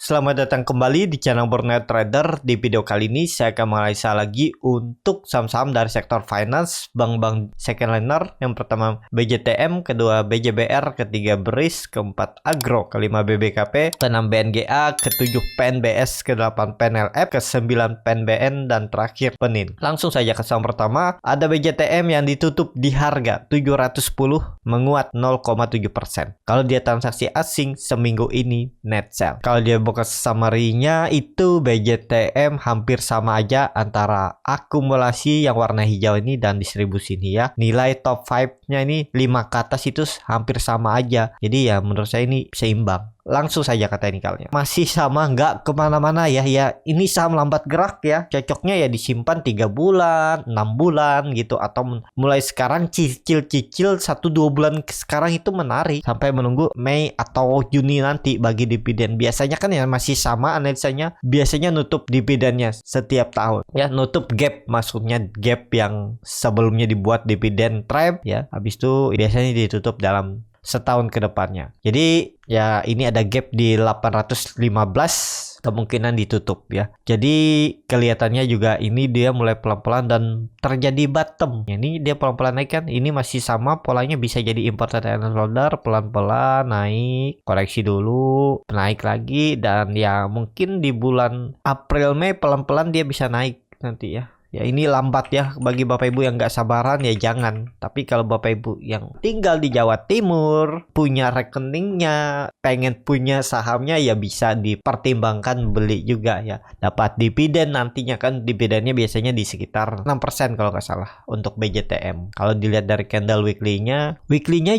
Selamat datang kembali di channel Burnout Trader. Di video kali ini saya akan menganalisa lagi untuk saham-saham dari sektor finance, bank-bank second liner. Yang pertama BJTM, kedua BJBR, ketiga BRIS, keempat Agro, kelima BBKP, keenam BNGA, ketujuh PNBS, kedelapan PNLF, kesembilan PNBN, dan terakhir PENIN. Langsung saja ke saham pertama, ada BJTM yang ditutup di harga 710, menguat 0,7%. Kalau dia transaksi asing seminggu ini net sell. Kalau dia buka summary-nya itu BJTM hampir sama aja antara akumulasi yang warna hijau ini dan distribusi ini ya. Nilai top 5-nya ini 5 ke atas itu hampir sama aja. Jadi ya menurut saya ini seimbang. Langsung saja ke teknikalnya. Masih sama, nggak kemana-mana ya. Ya ini saham lambat gerak ya. Cocoknya ya disimpan 3 bulan, 6 bulan gitu. Atau mulai sekarang cicil-cicil 1-2 bulan sekarang itu menarik. Sampai menunggu Mei atau Juni nanti bagi dividen. Biasanya kan ya masih sama analisanya. Biasanya nutup dividennya setiap tahun. Ya nutup gap, maksudnya gap yang sebelumnya dibuat dividen trap ya. Habis itu biasanya ditutup dalam setahun ke depannya. Jadi ya ini ada gap di 815, kemungkinan ditutup ya. Jadi kelihatannya juga ini dia mulai pelan-pelan dan terjadi bottom. Ini dia pelan-pelan naik kan. Ini masih sama polanya, bisa jadi important and holder, pelan-pelan naik, koreksi dulu, naik lagi, dan ya mungkin di bulan April Mei pelan-pelan dia bisa naik nanti ya. Ya ini lambat ya bagi Bapak Ibu yang nggak sabaran ya jangan. Tapi kalau Bapak Ibu yang tinggal di Jawa Timur, punya rekeningnya, pengen punya sahamnya ya bisa dipertimbangkan beli juga ya. Dapat dividen nantinya kan, dividennya biasanya di sekitar 6% kalau nggak salah untuk BJTM. Kalau dilihat dari candle weekly-nya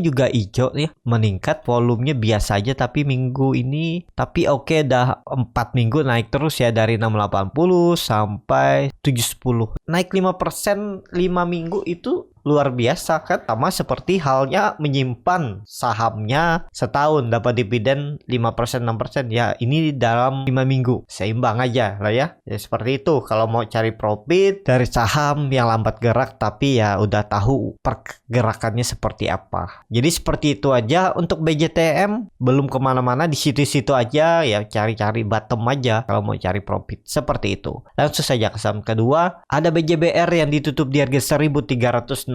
juga hijau ya, meningkat, volumenya biasa aja tapi minggu ini oke, dah 4 minggu naik terus ya dari 680 sampai 710. Naik 5% 5 minggu itu luar biasa kan, sama seperti halnya menyimpan sahamnya setahun dapat dividen 5% 6% ya. Ini dalam 5 minggu seimbang aja lah ya. Ya seperti itu kalau mau cari profit dari saham yang lambat gerak tapi ya udah tahu pergerakannya seperti apa. Jadi seperti itu aja untuk BJTM, belum kemana-mana, di situ-situ aja ya, cari-cari bottom aja kalau mau cari profit seperti itu. Langsung saja ke saham kedua, ada BJBR yang ditutup di harga 1360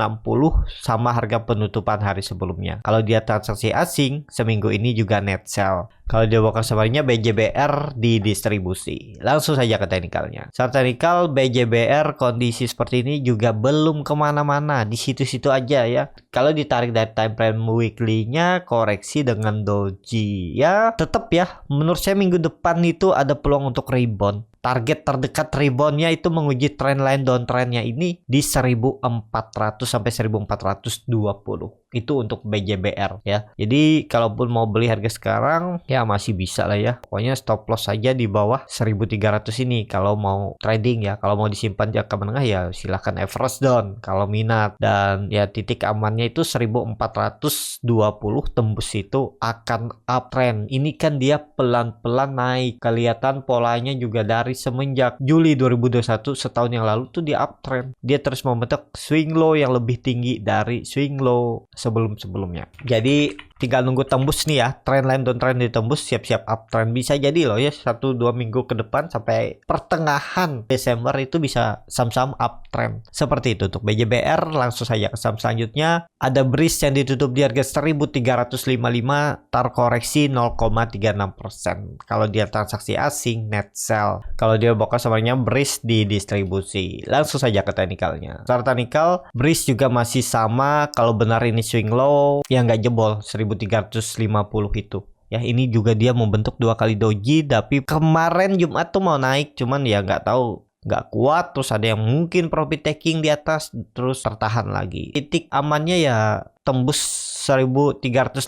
sama harga penutupan hari sebelumnya. Kalau dia transaksi asing seminggu ini juga net sell. Kalau dia buka summary-nya BJBR di distribusi. Langsung saja ke teknikalnya. Secara teknikal BJBR kondisi seperti ini juga belum kemana-mana, di situ-situ aja ya. Kalau ditarik dari time frame weekly-nya koreksi dengan doji ya, tetap ya menurut saya minggu depan itu ada peluang untuk rebound. Target terdekat reboundnya itu menguji trendline downtrendnya ini di 1400 sampai 1420. Itu untuk BJBR ya. Jadi kalaupun mau beli harga sekarang ya masih bisa lah ya. Pokoknya stop loss saja di bawah 1300 ini kalau mau trading ya. Kalau mau disimpan jangka menengah ya silahkan average down kalau minat. Dan ya titik amannya itu 1420, tembus itu akan uptrend. Ini kan dia pelan-pelan naik. Kelihatan polanya juga dari semenjak Juli 2021, setahun yang lalu tuh dia uptrend. Dia terus membentuk swing low yang lebih tinggi dari swing low sebelum-sebelumnya. Jadi tinggal nunggu tembus nih ya, trendline downtrend ditembus, siap-siap uptrend. Bisa jadi loh ya 1-2 minggu ke depan sampai pertengahan Desember itu bisa saham-saham uptrend. Seperti itu untuk BJBR. Langsung saja ke saham selanjutnya, ada BRIS yang ditutup di harga 1355, terkoreksi 0,36%. Kalau dia transaksi asing net sell. Kalau dia buka summary-nya BRIS di distribusi. Langsung saja ke teknikalnya. Secara teknikal BRIS juga masih sama. Kalau benar ini swing low yang nggak jebol 1350 itu ya. Ini juga dia membentuk 2 kali doji, tapi kemarin Jumat tuh mau naik, cuman ya nggak tahu, nggak kuat. Terus ada yang mungkin profit taking di atas, terus tertahan lagi. Titik amannya ya tembus 1380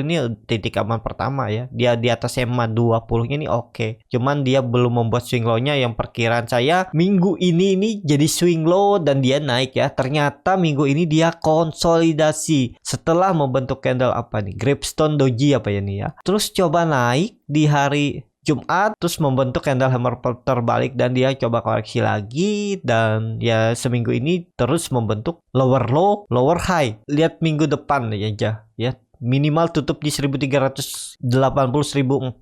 ini titik aman pertama ya. Dia di atas EMA 20-nya ini oke. Cuman dia belum membuat swing low-nya yang perkiraan saya minggu ini jadi swing low dan dia naik ya. Ternyata minggu ini dia konsolidasi setelah membentuk candle apa nih? Grapestone doji apa ya nih ya. Terus coba naik di hari Jumat, terus membentuk candle hammer terbalik dan dia coba koreksi lagi, dan ya seminggu ini terus membentuk lower low, lower high. Lihat minggu depan aja ya. minimal tutup di 1380 1400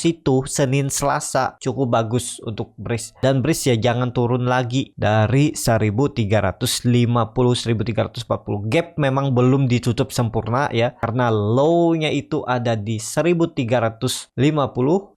itu Senin Selasa cukup bagus untuk BRIS. Dan BRIS ya jangan turun lagi dari 1350 1340. Gap memang belum ditutup sempurna ya, karena low-nya itu ada di 1350.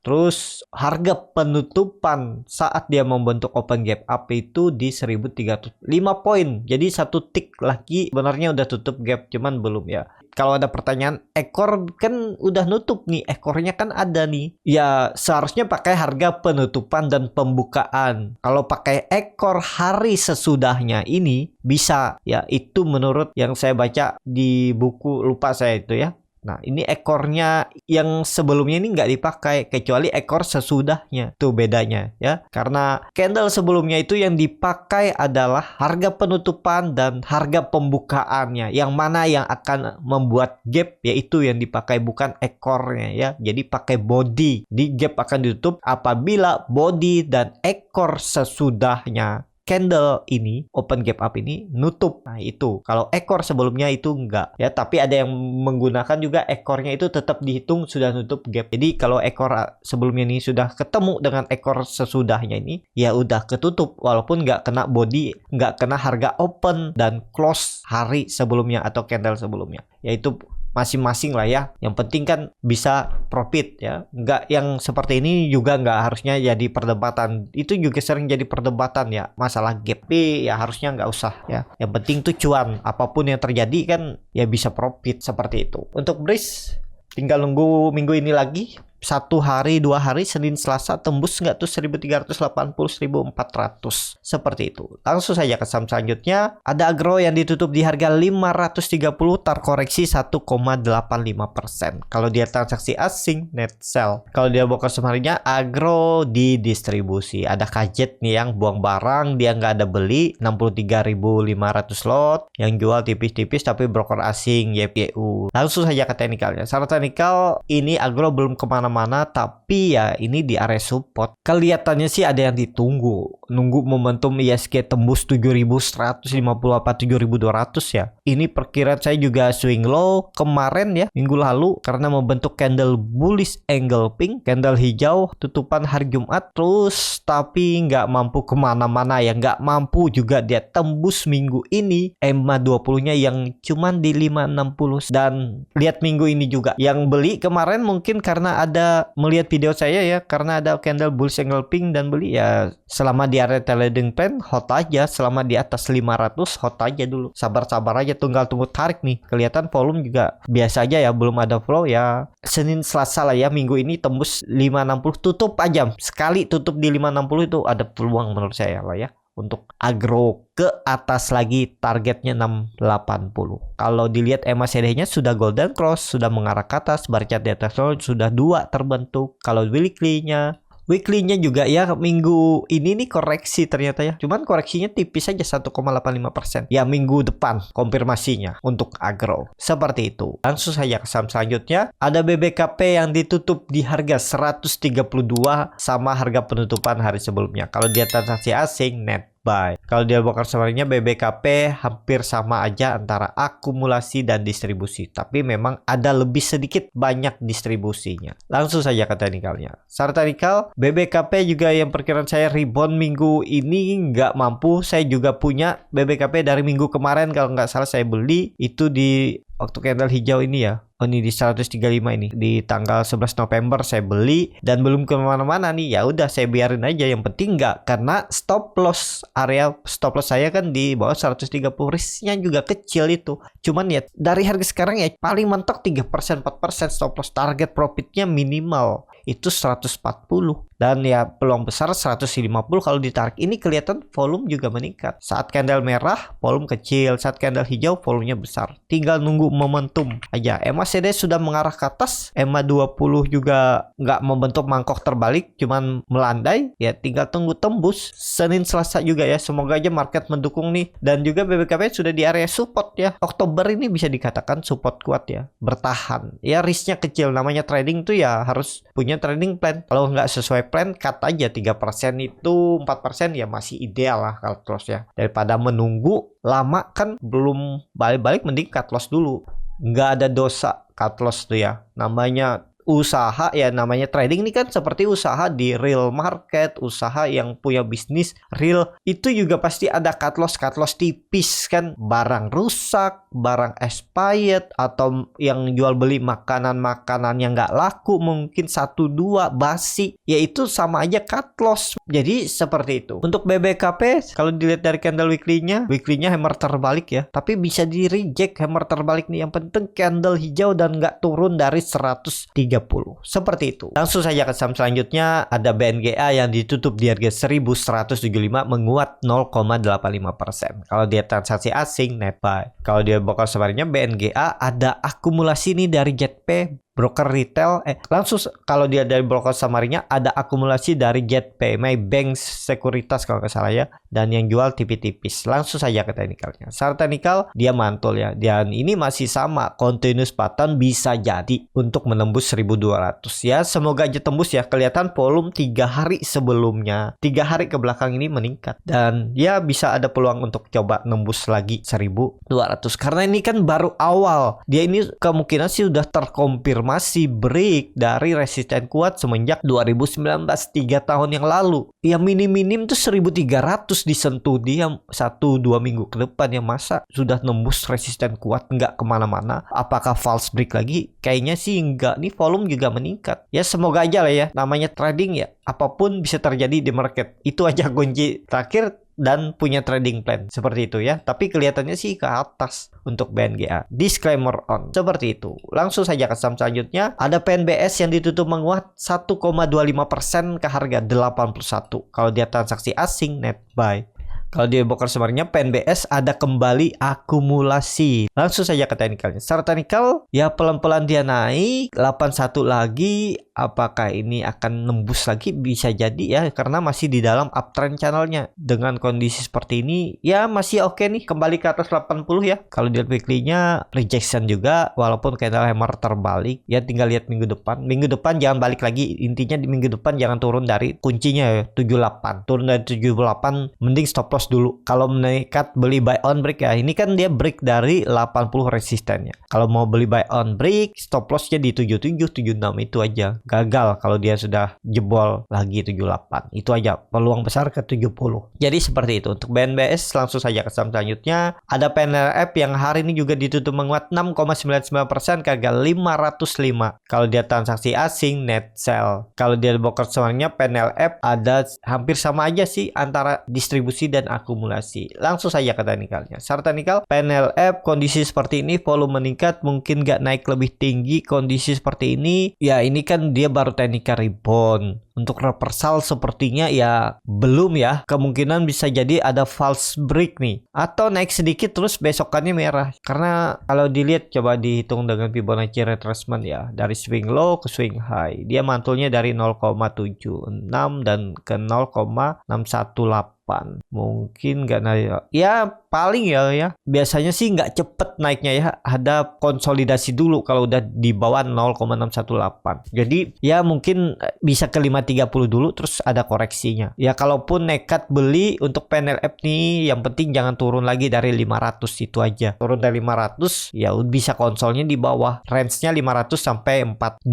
Terus harga penutupan saat dia membentuk open gap up itu di 1305 poin. Jadi satu tick lagi sebenarnya udah tutup gap, cuman belum ya. Kalau ada pertanyaan, ekor kan udah nutup nih, ekornya kan ada nih. Ya seharusnya pakai harga penutupan dan pembukaan. Kalau pakai ekor hari sesudahnya ini bisa ya, itu menurut yang saya baca di buku, lupa saya itu ya. Nah ini ekornya yang sebelumnya ini nggak dipakai, kecuali ekor sesudahnya. Tuh bedanya ya. Karena candle sebelumnya itu yang dipakai adalah harga penutupan dan harga pembukaannya. Yang mana yang akan membuat gap, yaitu yang dipakai, bukan ekornya ya. Jadi pakai body. Di gap akan ditutup apabila body dan ekor sesudahnya candle ini, open gap up ini nutup. Nah itu kalau ekor sebelumnya itu enggak ya, tapi ada yang menggunakan juga ekornya itu tetap dihitung sudah nutup gap. Jadi kalau ekor sebelumnya ini sudah ketemu dengan ekor sesudahnya ini, ya udah ketutup walaupun nggak kena body, nggak kena harga open dan close hari sebelumnya atau candle sebelumnya. Yaitu masing-masing lah ya. Yang penting kan bisa profit ya. Nggak yang seperti ini juga nggak harusnya jadi perdebatan. Itu juga sering jadi perdebatan ya, masalah gap. Tapi ya harusnya nggak usah ya. Yang penting tuh cuan. Apapun yang terjadi kan ya bisa profit seperti itu. Untuk BRIS tinggal nunggu minggu ini lagi. 1 hari 2 hari Senin Selasa tembus nggak tuh 1380 1400 seperti itu. Langsung saja ke saham selanjutnya. Ada Agro yang ditutup di harga 530, terkoreksi 1,85%. Kalau dia transaksi asing net sell. Kalau dia broker seharinya Agro di distribusi. Ada Kajet nih yang buang barang, dia nggak ada beli 63.500 lot, yang jual tipis-tipis tapi broker asing YPU. Langsung saja ke teknikalnya. Secara teknikal ini Agro belum kemana-mana, tapi ya ini di area support. Kelihatannya sih ada yang ditunggu, nunggu momentum ISG tembus 7150 apa 7200 ya. Ini perkiraan saya juga swing low kemarin ya, minggu lalu, karena membentuk candle bullish engulfing, candle hijau tutupan hari Jumat, terus tapi nggak mampu kemana-mana ya, nggak mampu juga dia tembus minggu ini EMA 20 nya yang cuman di 560. Dan lihat minggu ini juga yang beli kemarin mungkin karena ada melihat video saya ya, karena ada candle bullish engulfing dan beli ya. Selama di area trading plan hot aja, selama di atas 500 hot aja dulu, sabar-sabar aja, tunggal tunggu tarik nih. Kelihatan volume juga biasa aja ya, belum ada flow ya. Senin Selasa lah ya, minggu ini tembus 560, tutup aja sekali, tutup di 560 itu ada peluang menurut saya lah ya untuk Agro ke atas lagi, targetnya 680. Kalau dilihat MACD-nya sudah golden cross, sudah mengarah ke atas, bar chart di atas sudah 2 terbentuk. Kalau weekly-nya juga ya, minggu ini nih koreksi ternyata ya. Cuman koreksinya tipis aja 1,85%. Ya minggu depan konfirmasinya untuk Agro. Seperti itu. Langsung saja ke saham selanjutnya. Ada BBKP yang ditutup di harga 132 sama harga penutupan hari sebelumnya. Kalau dia transaksi asing net buy. Kalau dia broker seharinya BBKP hampir sama aja antara akumulasi dan distribusi. Tapi memang ada lebih sedikit banyak distribusinya. Langsung saja ke teknikalnya. Secara teknikal BBKP juga yang perkiraan saya rebound minggu ini nggak mampu. Saya juga punya BBKP dari minggu kemarin, kalau nggak salah saya beli itu di waktu candle hijau ini ya. Oh ini di 135 ini di tanggal 11 November saya beli dan belum kemana-mana nih. Ya udah saya biarin aja, yang penting nggak karena stop loss, area stop loss saya kan di bawah 130, risknya juga kecil itu. Cuman ya dari harga sekarang ya paling mentok 3% 4% stop loss, target profitnya minimal itu 140 dan ya peluang besar 150 kalau ditarik. Ini kelihatan volume juga meningkat. Saat candle merah volume kecil, saat candle hijau volumenya besar. Tinggal nunggu momentum aja. MACD sudah mengarah ke atas, EMA 20 juga nggak membentuk mangkok terbalik, cuman melandai. Ya tinggal tunggu tembus Senin Selasa juga ya. Semoga aja market mendukung nih. Dan juga BBKP sudah di area support ya. Oktober ini bisa dikatakan support kuat ya, bertahan. Ya risknya kecil, namanya trading tuh ya harus punya trading plan. Kalau nggak sesuai plan, cut aja 3% itu 4% ya masih ideal lah kalau loss ya. Daripada menunggu lama kan belum balik-balik, mending cut loss dulu. nggak ada dosa cut loss tuh ya. Namanya usaha ya, namanya trading ini kan seperti usaha di real market, usaha yang punya bisnis real, itu juga pasti ada cut loss tipis kan, barang rusak, barang expired, atau yang jual beli makanan yang nggak laku, mungkin 1-2 basi, ya itu sama aja cut loss. Jadi seperti itu. Untuk BBKP kalau dilihat dari candle weekly-nya hammer terbalik ya, tapi bisa di reject hammer terbalik nih, yang penting candle hijau dan nggak turun dari 130. Seperti itu. Langsung saja ke saham selanjutnya, ada BNGA yang ditutup di harga 1175, menguat 0,85%. Kalau dia transaksi asing, net buy. Kalau dia broker semarinnya BNGA ada akumulasi nih dari JetPay, broker retail. Langsung kalau dia dari broker samarinya ada akumulasi dari JetPay, Maybank Sekuritas kalau nggak salah ya, dan yang jual tipis-tipis. Langsung saja ke teknikalnya. Secara teknikal dia mantul ya, dan ini masih sama continuous pattern, bisa jadi untuk menembus 1200 ya. Semoga aja tembus ya. Kelihatan volume 3 hari sebelumnya, 3 hari ke belakang ini meningkat, dan ya bisa ada peluang untuk coba nembus lagi 1200 karena ini kan baru awal. Dia ini kemungkinan sih udah terkonfirmasi break dari resisten kuat semenjak 2019, 3 tahun yang lalu. Ya minim-minim tuh 1300 disentuh dia 1-2 minggu ke depan ya, masa sudah nembus resisten kuat nggak kemana-mana. Apakah false break lagi? Kayaknya sih nggak, nih volume juga meningkat. Ya semoga aja lah ya, namanya trading ya, apapun bisa terjadi di market. Itu aja kunci terakhir, dan punya trading plan seperti itu ya. Tapi kelihatannya sih ke atas untuk BNGA. Disclaimer on. Seperti itu. Langsung saja ke saham selanjutnya. Ada PNBS yang ditutup menguat 1,25% ke harga 81. Kalau dia transaksi asing, net buy. Kalau di broker semarinnya PNBS ada kembali akumulasi. Langsung saja ke teknikalnya. Secara teknikal ya pelan-pelan dia naik 81 lagi. Apakah ini akan nembus lagi? Bisa jadi ya, karena masih di dalam uptrend channelnya. Dengan kondisi seperti ini ya masih oke nih, kembali ke atas 80 ya. Kalau dilihat weekly-nya rejection juga, walaupun candle hammer terbalik ya. Tinggal lihat minggu depan. Minggu depan jangan balik lagi. Intinya di minggu depan jangan turun dari kuncinya ya, 78. Turun dari 78 mending stop loss dulu. Kalau menekat beli buy on break ya, ini kan dia break dari 80 resistennya. Kalau mau beli buy on break, stop lossnya di 77, 76 itu aja. Gagal kalau dia sudah jebol lagi 78. Itu aja peluang besar ke 70. Jadi seperti itu untuk BNBS. Langsung saja ke saham selanjutnya. Ada PNLF yang hari ini juga ditutup menguat 6,99% ke harga 505. Kalau dia transaksi asing, net sell. Kalau dia broker semuanya PNLF ada hampir sama aja sih antara distribusi dan akumulasi. Langsung saja ke teknikalnya. Secara teknikal PNLF kondisi seperti ini, volume meningkat, mungkin nggak naik lebih tinggi. Kondisi seperti ini ya, ini kan dia baru teknikal rebound. Untuk reversal sepertinya ya belum ya. Kemungkinan bisa jadi ada false break nih, atau naik sedikit terus besokannya merah. Karena kalau dilihat, coba dihitung dengan Fibonacci retracement ya, dari swing low ke swing high, dia mantulnya dari 0,76 dan ke 0,618. Mungkin nggak naik ya, paling ya biasanya sih nggak cepet naiknya ya, ada konsolidasi dulu kalau udah di bawah 0,618. Jadi ya mungkin bisa ke 530 dulu terus ada koreksinya ya. Kalaupun nekat beli untuk PNLF nih, yang penting jangan turun lagi dari 500, itu aja. Turun dari 500 ya bisa konsolnya di bawah range-nya 500 sampai 420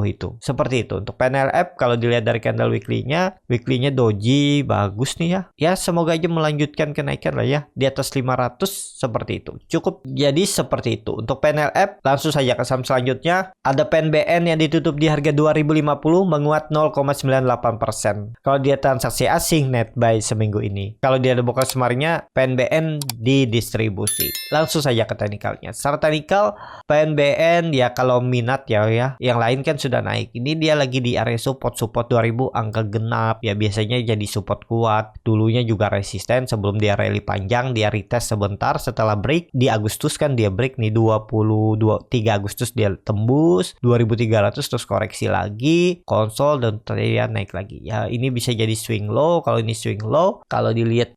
itu. Seperti itu untuk PNLF. Kalau dilihat dari candle weekly-nya doji bagus nih ya. Ya semoga aja melanjutkan kenaikan lah ya di atas 500 seperti itu. Cukup jadi seperti itu untuk PNLF. Langsung saja ke saham selanjutnya. Ada PNBN yang ditutup di harga 2050 menguat 0,98%. Kalau dia transaksi asing, net buy seminggu ini. Kalau dia ada broker semarinnya PNBN didistribusi. Langsung saja ke teknikalnya. Secara teknikal PNBN ya kalau minat ya yang lain kan sudah naik. Ini dia lagi di area support 2000 angka genap ya, biasanya jadi support kuat. Dulunya juga resisten sebelum dia rally panjang, dia retest sebentar setelah break di Agustus kan, dia break nih 3 Agustus dia tembus 2300 terus koreksi lagi, konsol dan terlihat naik lagi. Ya ini bisa jadi swing low. Kalau ini swing low, kalau dilihat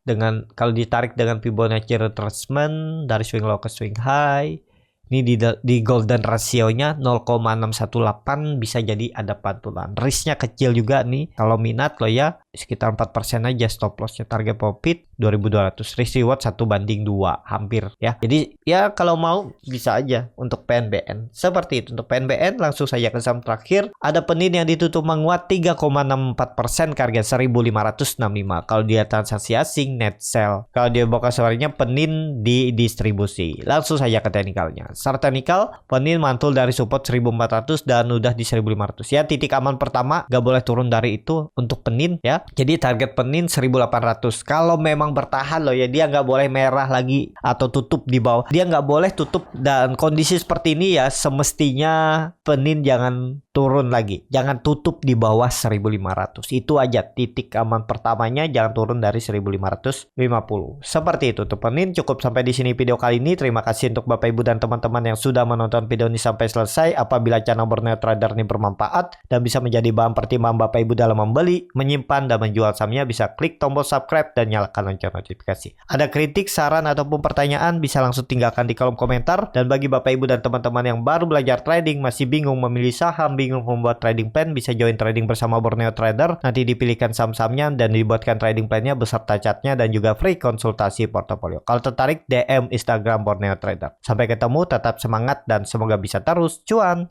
kalau ditarik dengan Fibonacci retracement dari swing low ke swing high, ini di golden ratio-nya 0,618 bisa jadi ada pantulan. Risk-nya kecil juga nih. Kalau minat lo ya sekitar 4% aja stop loss-nya. Target profit 2200, risk reward 1:2 hampir ya. Jadi ya kalau mau bisa aja untuk PNBN seperti itu. Untuk PNBN langsung saja ke saham terakhir, ada Penin yang ditutup menguat 3,64% ke harga 1565. Kalau dia transaksi asing net sell, kalau dia buka suaranya Penin di distribusi. Langsung saja ke teknikalnya. Secara teknikal Penin mantul dari support 1400 dan udah di 1500 ya. Titik aman pertama gak boleh turun dari itu untuk Penin ya. Jadi target Penin 1800. Kalau memang bertahan loh ya, dia nggak boleh merah lagi atau tutup di bawah. Dia nggak boleh tutup, dan kondisi seperti ini ya semestinya Penin jangan turun lagi. Jangan tutup di bawah 1500. Itu aja titik aman pertamanya, jangan turun dari 1550. Seperti itu tuh Penin. Cukup sampai di sini video kali ini. Terima kasih untuk Bapak Ibu dan teman-teman yang sudah menonton video ini sampai selesai. Apabila channel Borneo Trader ini bermanfaat dan bisa menjadi bahan pertimbangan Bapak Ibu dalam membeli, menyimpan dan menjual sahamnya, bisa klik tombol subscribe dan nyalakan lonceng notifikasi. Ada kritik, saran ataupun pertanyaan bisa langsung tinggalkan di kolom komentar. Dan bagi Bapak Ibu dan teman-teman yang baru belajar trading, masih bingung memilih saham, bingung membuat trading plan, bisa join trading bersama Borneo Trader. Nanti dipilihkan saham-sahamnya dan dibuatkan trading plannya beserta chartnya dan juga free konsultasi portofolio. Kalau tertarik, DM Instagram Borneo Trader. Sampai ketemu, tetap semangat dan semoga bisa terus cuan.